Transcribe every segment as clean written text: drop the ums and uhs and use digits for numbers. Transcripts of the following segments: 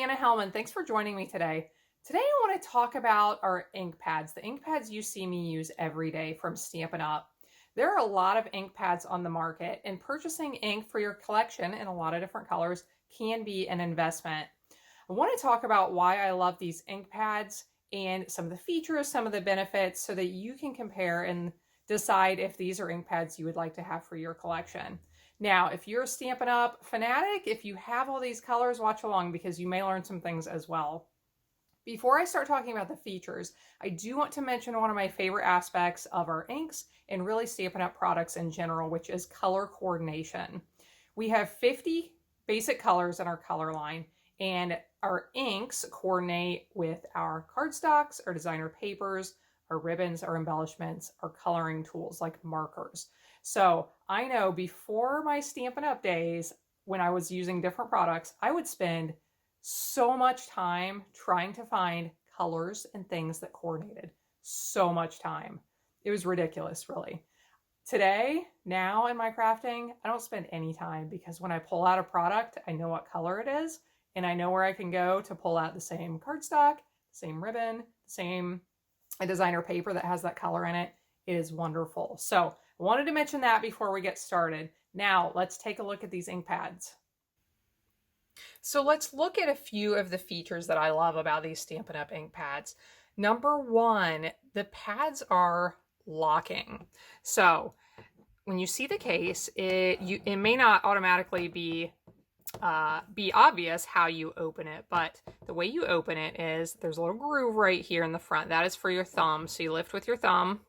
Anna Hellman. Thanks for joining me today. Today I want to talk about our ink pads, the ink pads you see me use every day from Stampin' Up. There are a lot of ink pads on the market, and purchasing ink for your collection in a lot of different colors can be an investment. I want to talk about why I love these ink pads and some of the features, some of the benefits, so that you can compare and decide if these are ink pads you would like to have for your collection. Now, if you're a Stampin' Up! Fanatic, if you have all these colors, watch along because you may learn some things as well. Before I start talking about the features, I do want to mention one of my favorite aspects of our inks and really Stampin' Up! Products in general, which is color coordination. We have 50 basic colors in our color line, and our inks coordinate with our cardstocks, our designer papers, our ribbons, our embellishments, our coloring tools like markers. So I know before my Stampin' Up! Days, when I was using different products, I would spend so much time trying to find colors and things that coordinated. So much time. It was ridiculous, really. Today, now in my crafting, I don't spend any time because when I pull out a product, I know what color it is and I know where I can go to pull out the same cardstock, same ribbon, same designer paper that has that color in it. It is wonderful. So I wanted to mention that before we get started. Now let's take a look at these ink pads. So let's look at a few of the features that I love about these Stampin' Up! Ink pads. Number one, the pads are locking. So when you see the case, it may not automatically be obvious how you open it, but the way you open it is there's a little groove right here in the front. That is for your thumb. So you lift with your thumb,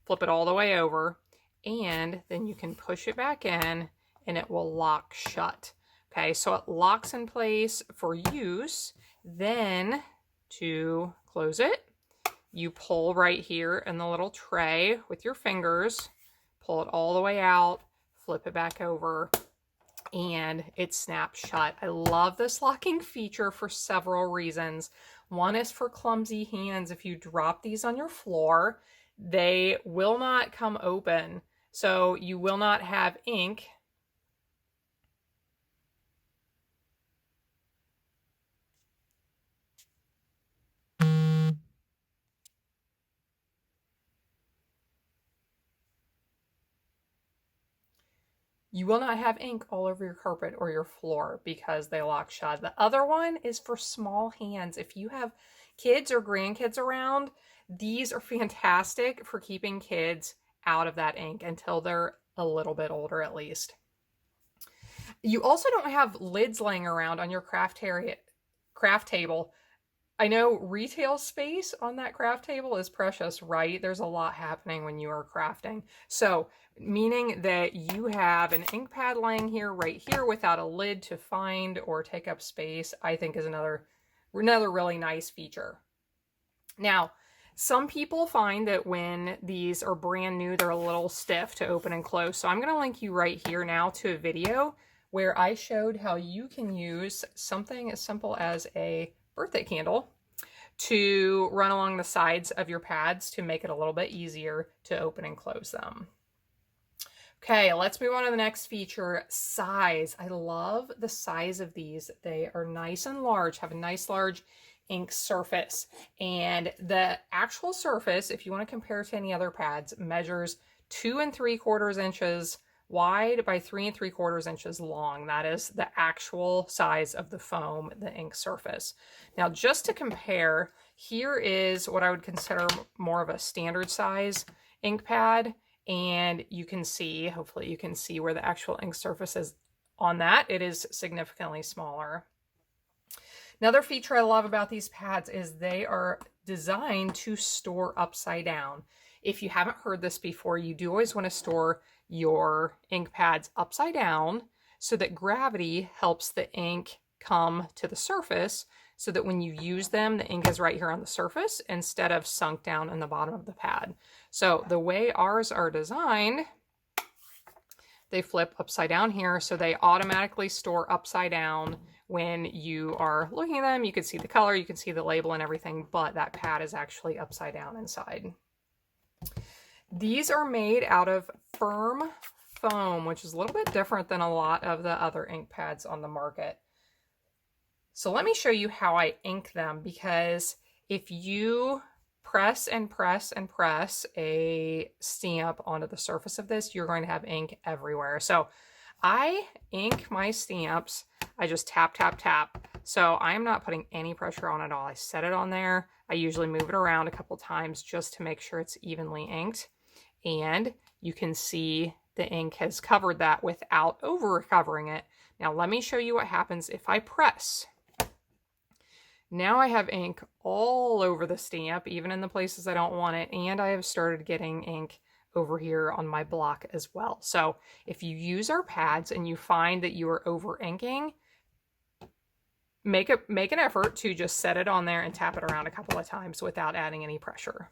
flip it all the way over, and then you can push it back in and it will lock shut. Okay, so it locks in place for use. Then to close it, you pull right here in the little tray with your fingers, pull it all the way out, flip it back over, and it snaps shut. I love this locking feature for several reasons. One is for clumsy hands. If you drop these on your floor, they will not come open. So you will not have ink all over your carpet or your floor because they lock shut. The other one is for small hands. If you have kids or grandkids around, these are fantastic for keeping kids out of that ink until they're a little bit older at least. You also don't have lids laying around on your craft table. I know retail space on that craft table is precious, right? There's a lot happening when you are crafting. So meaning that you have an ink pad laying here right here without a lid to find or take up space, I think is another really nice feature. Now, some people find that when these are brand new, they're a little stiff to open and close. So I'm going to link you right here now to a video where I showed how you can use something as simple as a birthday candle to run along the sides of your pads to make it a little bit easier to open and close them. Okay, let's move on to the next feature, size. I love the size of these. They are nice and large, have a nice large ink surface. And the actual surface, if you want to compare to any other pads, measures 2 3/4 inches wide by 3 3/4 inches long. That is the actual size of the foam, the ink surface. Now, just to compare, here is what I would consider more of a standard size ink pad. And you can see, hopefully you can see where the actual ink surface is on that. It is significantly smaller. Another feature I love about these pads is they are designed to store upside down. If you haven't heard this before, you do always want to store your ink pads upside down so that gravity helps the ink come to the surface so that when you use them, the ink is right here on the surface instead of sunk down in the bottom of the pad. So the way ours are designed, they flip upside down here, so they automatically store upside down. When you are looking at them, you can see the color, you can see the label and everything, but that pad is actually upside down inside. These are made out of firm foam, which is a little bit different than a lot of the other ink pads on the market. So let me show you how I ink them, because if you press and press and press a stamp onto the surface of this, you're going to have ink everywhere. So I ink my stamps, I just tap, tap, tap. So I'm not putting any pressure on at all. I set it on there. I usually move it around a couple times just to make sure it's evenly inked. And you can see the ink has covered that without over covering it. Now let me show you what happens if I press. Now I have ink all over the stamp, even in the places I don't want it, and I have started getting ink over here on my block as well. So if you use our pads and you find that you are over inking, make an effort to just set it on there and tap it around a couple of times without adding any pressure.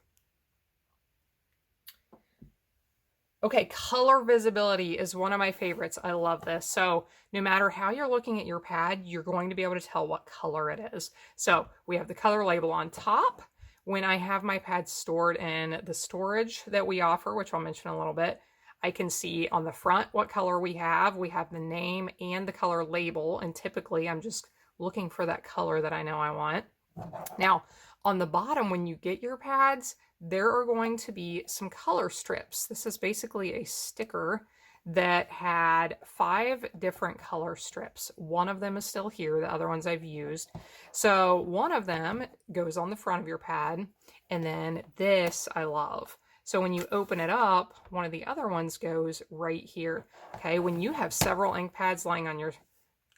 Okay, color visibility is one of my favorites. I love this. So no matter how you're looking at your pad, you're going to be able to tell what color it is. So we have the color label on top. When I have my pads stored in the storage that we offer, which I'll mention in a little bit, I can see on the front what color we have. We have the name and the color label, and typically I'm just looking for that color that I know I want. Now, on the bottom, when you get your pads, there are going to be some color strips. This is basically a sticker that had 5 different color strips. One of them is still here, the other ones I've used. So one of them goes on the front of your pad, and then this I love. So when you open it up, one of the other ones goes right here. Okay, when you have several ink pads lying on your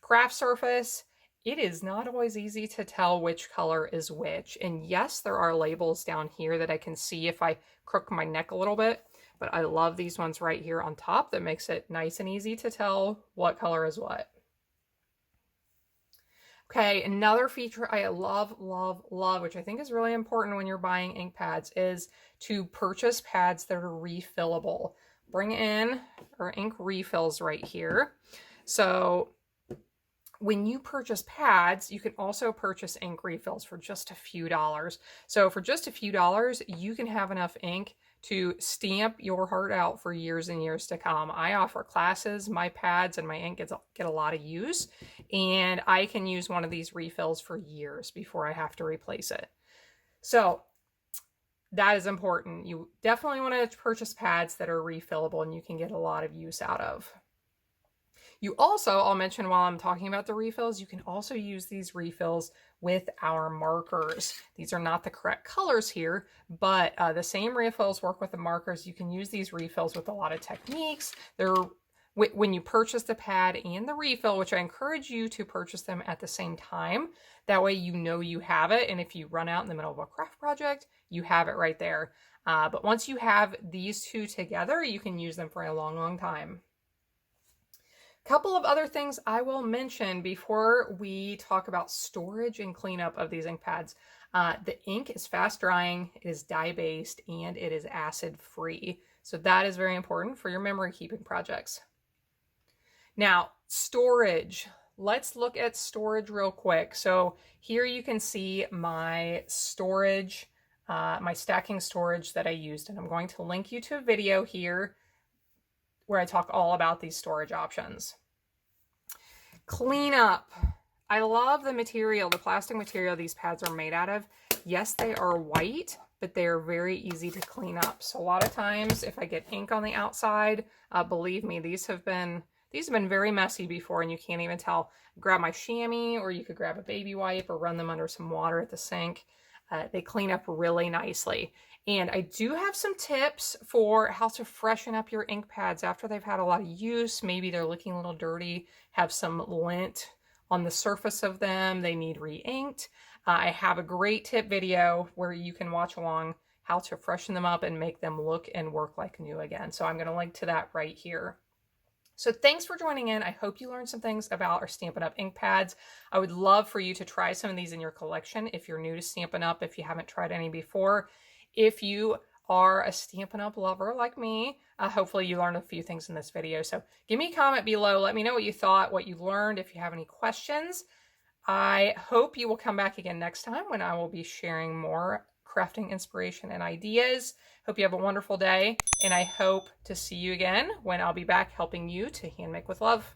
craft surface, it is not always easy to tell which color is which. And yes, there are labels down here that I can see if I crook my neck a little bit, but I love these ones right here on top that makes it nice and easy to tell what color is what. Okay, another feature I love, love, love, which I think is really important when you're buying ink pads, is to purchase pads that are refillable. Bring in our ink refills right here. So when you purchase pads, you can also purchase ink refills for just a few dollars. So for just a few dollars, you can have enough ink to stamp your heart out for years and years to come. I offer classes, my pads and my ink get a lot of use, and I can use one of these refills for years before I have to replace it. So that is important. You definitely want to purchase pads that are refillable and you can get a lot of use out of. You also, I'll mention while I'm talking about the refills, you can also use these refills with our markers. These are not the correct colors here, but the same refills work with the markers. You can use these refills with a lot of techniques. When you purchase the pad and the refill, which I encourage you to purchase them at the same time, that way you know you have it, and if you run out in the middle of a craft project, you have it right there. But once you have these two together, you can use them for a long, long time. Couple of other things I will mention before we talk about storage and cleanup of these ink pads. The ink is fast drying, it is dye-based, and it is acid-free. So that is very important for your memory keeping projects. Now, storage. Let's look at storage real quick. So here you can see my storage, my stacking storage that I used, and I'm going to link you to a video here where I talk all about these storage options. Cleanup. I love the material, the plastic material these pads are made out of. Yes, they are white, but they are very easy to clean up. So a lot of times if I get ink on the outside, believe me, these have been very messy before and you can't even tell. Grab my chamois, or you could grab a baby wipe or run them under some water at the sink. They clean up really nicely. And I do have some tips for how to freshen up your ink pads after they've had a lot of use. Maybe they're looking a little dirty, have some lint on the surface of them, they need re-inked. I have a great tip video where you can watch along how to freshen them up and make them look and work like new again. So I'm going to link to that right here. So thanks for joining in. I hope you learned some things about our Stampin' Up! Ink pads. I would love for you to try some of these in your collection if you're new to Stampin' Up!, if you haven't tried any before. If you are a Stampin' Up! Lover like me, hopefully you learned a few things in this video. So give me a comment below. Let me know what you thought, what you learned, if you have any questions. I hope you will come back again next time when I will be sharing more crafting inspiration and ideas. Hope you have a wonderful day, and I hope to see you again when I'll be back helping you to hand make with love.